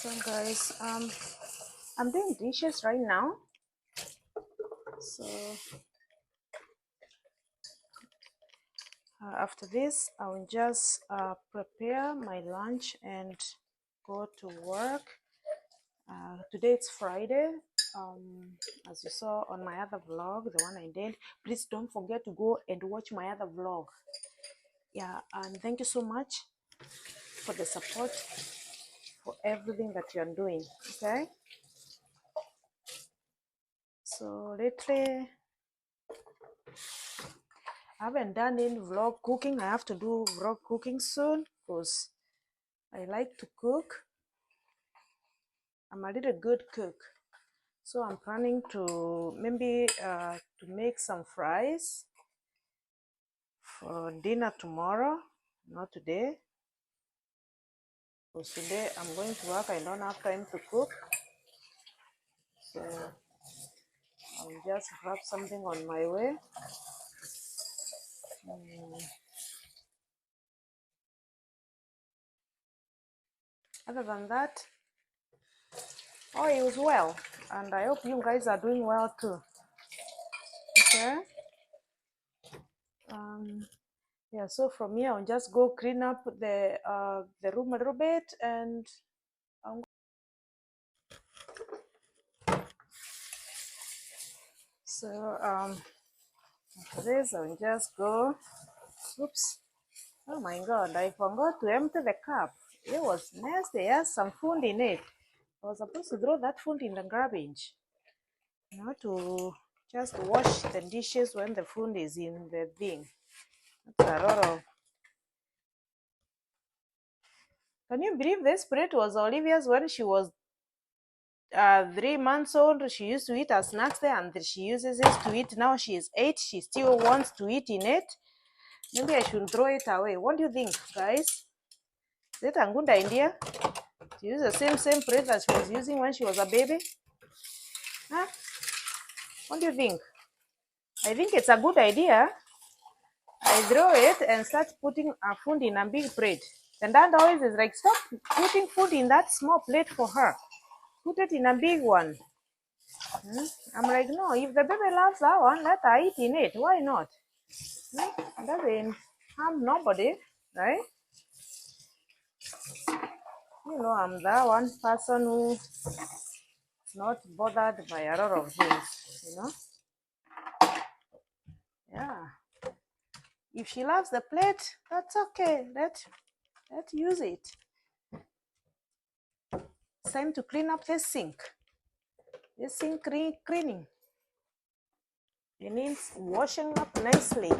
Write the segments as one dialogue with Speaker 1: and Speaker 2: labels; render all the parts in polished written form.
Speaker 1: So guys, I'm doing dishes right now. So after this, I will just prepare my lunch and go to work. Today it's Friday. As you saw on my other vlog, the one I did, please don't forget to go and watch my other vlog. Yeah, and thank you so much for the support, for everything that you're doing. Okay, so lately I haven't done any vlog cooking. I have to do vlog cooking soon because I like to cook. I'm a little good cook. So I'm planning to maybe to make some fries for dinner tomorrow, not today. Because today I'm going to work, I don't have time to cook. So I'll just grab something on my way. Other than that, oh, it was well. And I hope you guys are doing well too. Okay. Yeah, so from here I'll just go clean up the room a little bit, and so after this I'll just go. Oops! Oh my God! I forgot to empty the cup. It was nasty. It has some food in it. I was supposed to throw that food in the garbage. To just wash the dishes when the food is in the thing. That's a lot of. Can you believe this plate was Olivia's when she was 3 months old? She used to eat her snacks there, and she uses it to eat. Now she is 8. She still wants to eat in it. Maybe I should throw it away. What do you think, guys? Is it a good idea to use the same plate that she was using when she was a baby? Huh? What do you think? I think it's a good idea. I throw it and start putting our food in a big plate. And Dad always is like, stop putting food in that small plate for her. Put it in a big one. I'm like, no, if the baby loves that one, let her eat in it. Why not? It doesn't harm nobody, right? I'm that one person who's not bothered by a lot of things, Yeah. If she loves the plate, that's okay. Let's use it. It's time to clean up this sink. This sink cleaning. It needs washing up nicely.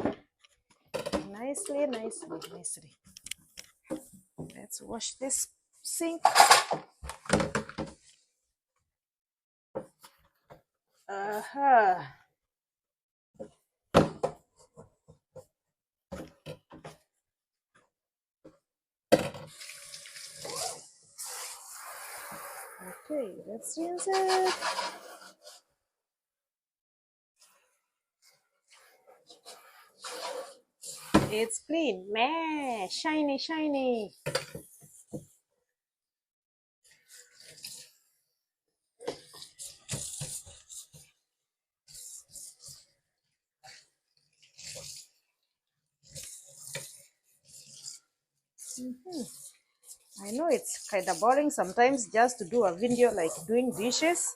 Speaker 1: Nicely. Let's wash this sink. Okay, let's rinse it. It's clean. Meh, shiny. I know it's kind of boring sometimes just to do a video like doing dishes.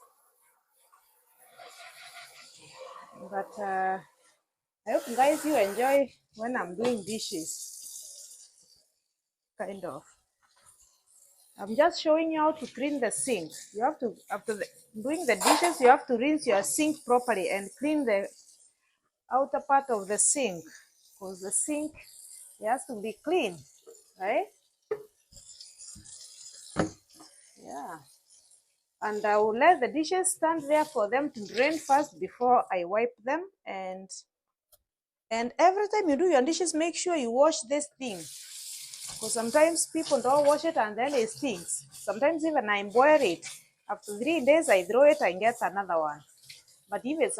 Speaker 1: But I hope guys you enjoy when I'm doing dishes. Kind of. I'm just showing you how to clean the sink. You have to, after doing the dishes, you have to rinse your sink properly and clean the outer part of the sink, because the sink, it has to be clean, right? Yeah. And I will let the dishes stand there for them to drain first before I wipe them. And every time you do your dishes, make sure you wash this thing, because sometimes people don't wash it and then it stinks. Sometimes even I boil it. After 3 days, I throw it and get another one. But if it's